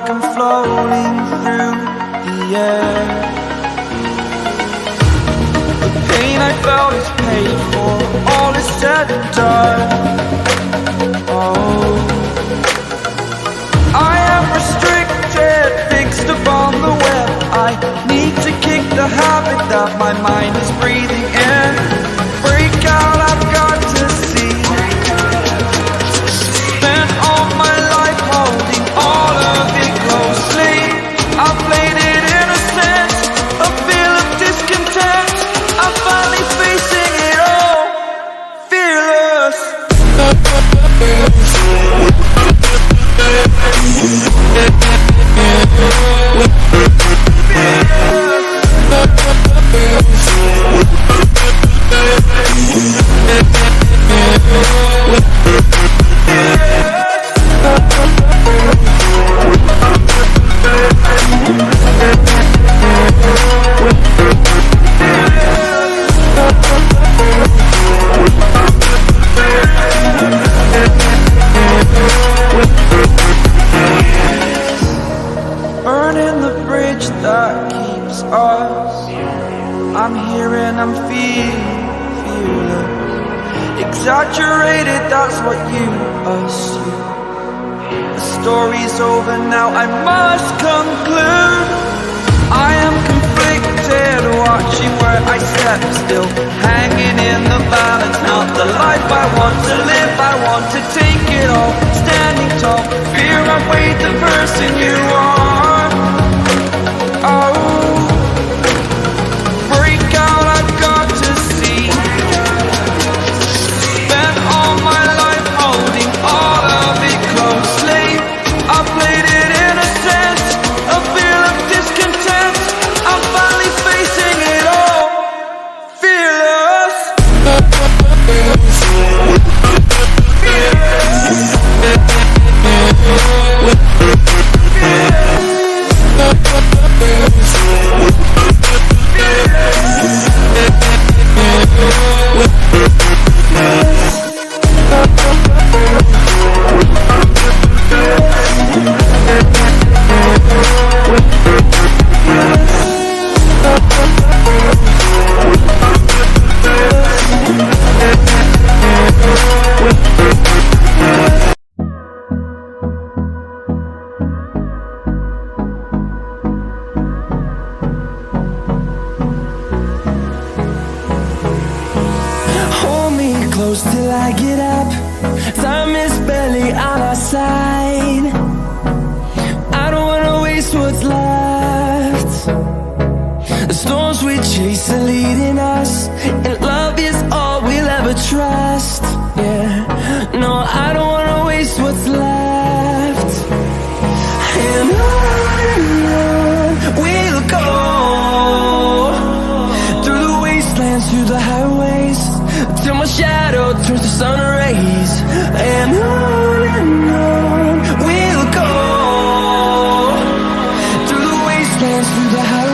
like I'm floating through the air. The pain I felt is paid for, all is said and done. Oh, I am restricted, fixed upon the web. I need to kick the habit that my mind is breathing in. Break out, I've got to see. Spent all my life holding all of it closely. I've played it innocent, a feel of discontent. I'm finally facing it all, fearless. Burning the bridge that keeps us. I'm here and I'm feeling exaggerated, that's what you assume. The story's over now, I must conclude. I am conflicted, watching where I step still, hanging in the balance. Not the life I want to live, I want to take it all. Standing tall, fear I've weighed the person you are. Oh, break out, I've got to see. Spent all my life holding all of it closely. I played it innocent, a feel of discontent. I'm finally facing it all, fearless. Close till I get up. Time is barely on our side. I don't wanna waste what's left. The storms we chase are leading us, and love is all we'll ever trust. Yeah, no, I don't wanna waste what's left. And on we'll go, through the wastelands, through the highways, till my shadow turns to sun rays. And on we'll go, through the wastelands, through the highways.